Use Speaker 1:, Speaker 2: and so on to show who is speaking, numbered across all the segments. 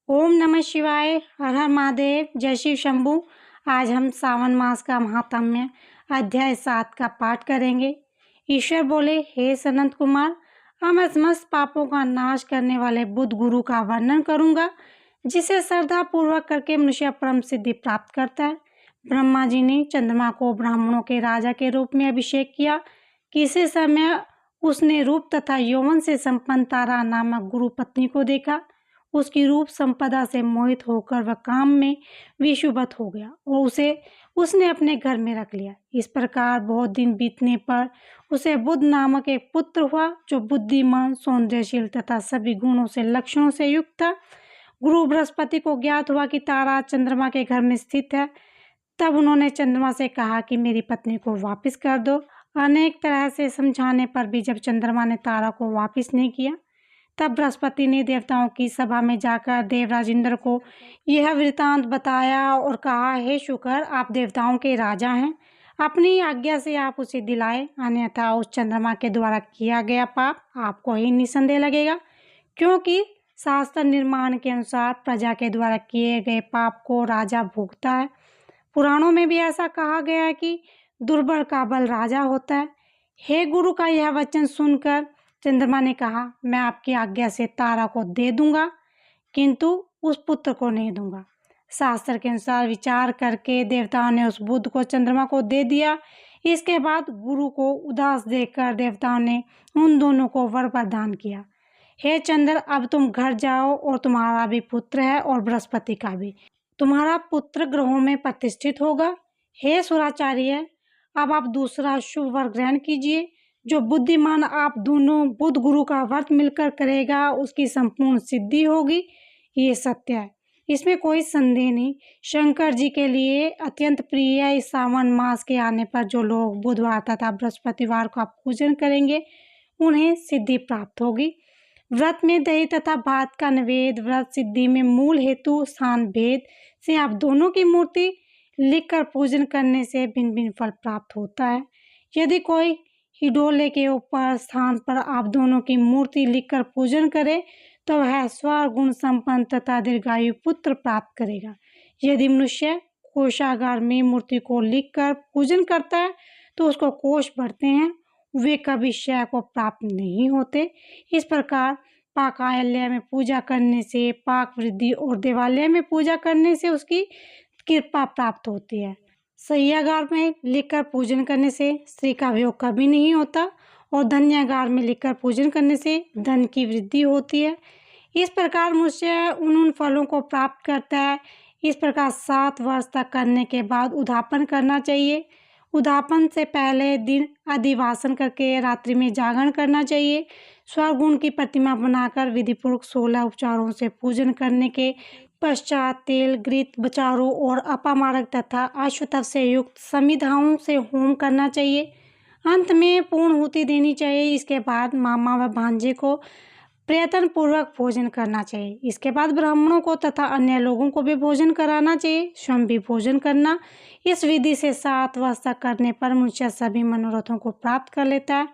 Speaker 1: ओम नमः शिवाय, हर हर महादेव, जय शिव शंभू। आज हम सावन मास का महात्म्य अध्याय 7 का पाठ करेंगे। ईश्वर बोले, हे सनत कुमार, मैं समस्त पापों का नाश करने वाले बुद्ध गुरु का वर्णन करूंगा, जिसे श्रद्धा पूर्वक करके मनुष्य परम सिद्धि प्राप्त करता है। ब्रह्मा जी ने चंद्रमा को ब्राह्मणों के राजा के रूप में अभिषेक किया। किसी समय उसने रूप तथा यौवन से संपन्न तारा नामक गुरु पत्नी को देखा। उसकी रूप संपदा से मोहित होकर वह काम में विषुवत हो गया और उसने अपने घर में रख लिया। इस प्रकार बहुत दिन बीतने पर उसे बुद्ध नामक एक पुत्र हुआ, जो बुद्धिमान, सौंदर्यशील तथा सभी गुणों से लक्षणों से युक्त था। गुरु बृहस्पति को ज्ञात हुआ कि तारा चंद्रमा के घर में स्थित है। तब उन्होंने चंद्रमा से कहा कि मेरी पत्नी को वापस कर दो। अनेक तरह से समझाने पर भी जब चंद्रमा ने तारा को वापस नहीं किया, तब बृहस्पति ने देवताओं की सभा में जाकर देवराज इंद्र को यह वृतांत बताया और कहा, हे शुकर, आप देवताओं के राजा हैं, अपनी आज्ञा से आप उसे दिलाए, अन्यथा उस चंद्रमा के द्वारा किया गया पाप आपको ही निसंदेह लगेगा, क्योंकि शास्त्र निर्माण के अनुसार प्रजा के द्वारा किए गए पाप को राजा भोगता है। पुराणों में भी ऐसा कहा गया है कि दुर्बल का बल राजा होता है। हे गुरु का यह वचन सुनकर चंद्रमा ने कहा, मैं आपकी आज्ञा से तारा को दे दूंगा, किंतु उस पुत्र को नहीं दूंगा। शास्त्र के अनुसार विचार करके देवताओं ने उस बुद्ध को चंद्रमा को दे दिया। इसके बाद गुरु को उदास देखकर देवताओं ने उन दोनों को वर प्रदान किया, हे चंद्र, अब तुम घर जाओ और तुम्हारा भी पुत्र है और बृहस्पति का भी। तुम्हारा पुत्र ग्रहों में प्रतिष्ठित होगा। हे सुराचार्य, अब आप दूसरा शुभ वर ग्रहण कीजिए। जो बुद्धिमान आप दोनों बुद्ध गुरु का व्रत मिलकर करेगा, उसकी संपूर्ण सिद्धि होगी। ये सत्य है, इसमें कोई संदेह नहीं। शंकर जी के लिए अत्यंत प्रिय है। इस सावन मास के आने पर जो लोग बुधवार तथा बृहस्पतिवार का पूजन करेंगे, उन्हें सिद्धि प्राप्त होगी। व्रत में दही तथा भात का नैवेद्य, व्रत सिद्धि में मूल हेतु स्थान भेद से आप दोनों की मूर्ति लिखकर पूजन करने से भिन्न भिन्न फल प्राप्त होता है। यदि कोई हिडोले के ऊपर स्थान पर आप दोनों की मूर्ति लिखकर पूजन करे, तो वह स्वर गुण संपन्न तथा दीर्घायु पुत्र प्राप्त करेगा। यदि मनुष्य कोषागार में मूर्ति को लिखकर पूजन करता है, तो उसको कोष बढ़ते हैं, वे कभी क्षय को प्राप्त नहीं होते। इस प्रकार पाकालय में पूजा करने से पाक वृद्धि और देवालय में पूजा करने से उसकी कृपा प्राप्त होती है। शय्यागार में लिखकर पूजन करने से स्त्री का वियोग कभी नहीं होता और धन्यागार में लिखकर पूजन करने से धन की वृद्धि होती है। इस प्रकार मनुष्य उन फलों को प्राप्त करता है। इस प्रकार 7 वर्ष तक करने के बाद उद्यापन करना चाहिए। उद्यापन से पहले दिन अधिवासन करके रात्रि में जागरण करना चाहिए। स्वरगुण की प्रतिमा बनाकर विधिपूर्वक 16 उपचारों से पूजन करने के पश्चात तेल, घृत, बचारों और अपामारक तथा अश्वत्थ से युक्त समिधाओं से होम करना चाहिए। अंत में पूर्णाहुति देनी चाहिए। इसके बाद मामा व भांजे को प्रयत्न पूर्वक भोजन करना चाहिए। इसके बाद ब्राह्मणों को तथा अन्य लोगों को भी भोजन कराना चाहिए। स्वयं भी भोजन करना। इस विधि से 7 वर्ष तक करने पर मनुष्य सभी मनोरथों को प्राप्त कर लेता है।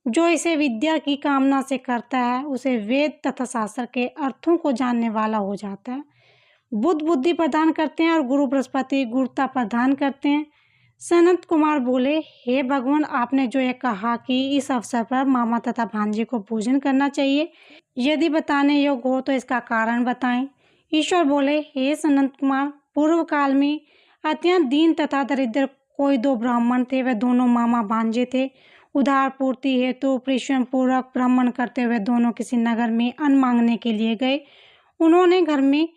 Speaker 1: जो इसे विद्या की कामना से करता है, उसे वेद तथा शास्त्र के अर्थों को जानने वाला हो जाता है। बुद्ध बुद्धि प्रदान करते हैं और गुरु बृहस्पति गुरुता प्रदान करते हैं। सनत कुमार बोले, हे भगवान, आपने जो ये कहा कि इस अवसर पर मामा तथा भांजे को भोजन करना चाहिए, यदि बताने योग्य हो तो इसका कारण बताएं। ईश्वर बोले, हे सनत कुमार, पूर्व काल में अत्यंत दीन तथा दरिद्र कोई 2 ब्राह्मण थे। वे दोनों मामा भांजे थे। उधार पूर्ति हेतु परिश्रम पूर्वक भ्रमण करते हुए दोनों किसी नगर में अन्न मांगने के लिए गए। उन्होंने घर में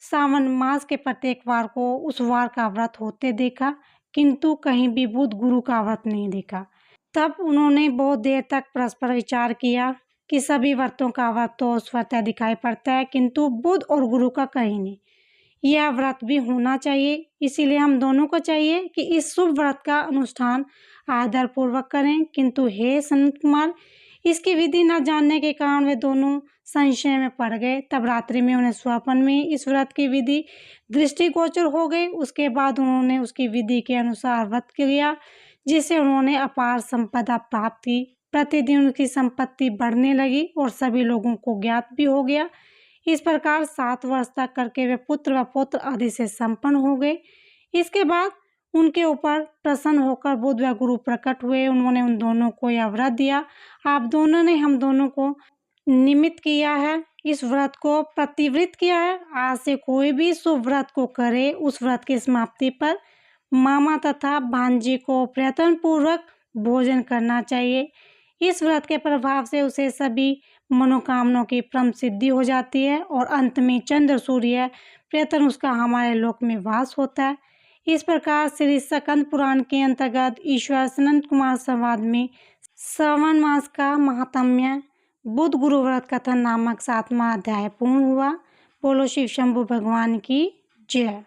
Speaker 1: सावन मास के प्रत्येक वार को उस वार का व्रत होते देखा, किंतु कहीं भी बुद्ध गुरु का व्रत नहीं देखा। तब उन्होंने बहुत देर तक परस्पर विचार किया कि सभी व्रतों का व्रत तो स्वतः दिखाई पड़ता है, किंतु बुद्ध और गुरु का कहीं नहीं। यह व्रत भी होना चाहिए। इसीलिए हम दोनों को चाहिए कि इस शुभ व्रत का अनुष्ठान आदर पूर्वक करें। किंतु हे संत कुमार, इसकी विधि न जानने के कारण वे दोनों संशय में पड़ गए। तब रात्रि में उन्हें स्वप्न में इस व्रत की विधि दृष्टिगोचर हो गई। उसके बाद उन्होंने उसकी विधि के अनुसार व्रत किया, जिससे उन्होंने अपार संपदा प्राप्त की। प्रतिदिन उनकी संपत्ति बढ़ने लगी और सभी लोगों को ज्ञात भी हो गया। इस प्रकार 7 वर्ष तक करके वे पुत्र व पौत्र आदि से संपन्न हो गए। इसके बाद उनके ऊपर प्रसन्न होकर बुध व गुरु प्रकट हुए। उन्होंने उन दोनों को यह व्रत दिया, आप दोनों ने हम दोनों को निमित्त किया है, इस व्रत को प्रतिव्रत किया है। आज से कोई भी शुभ व्रत को करे, उस व्रत की समाप्ति पर मामा तथा भांजी को प्रयत्न पूर्वक भोजन करना चाहिए। इस व्रत के प्रभाव से उसे सभी मनोकामनाओं की परम सिद्धि हो जाती है और अंत में चंद्र सूर्य प्रयत्न उसका हमारे लोक में वास होता है। इस प्रकार श्री स्कंद पुराण के अंतर्गत ईश्वर सनत कुमार संवाद में श्रावण मास का महात्म्य बुध गुरु व्रत कथन नामक 7वां अध्याय पूर्ण हुआ। बोलो शिव शंभु भगवान की जय।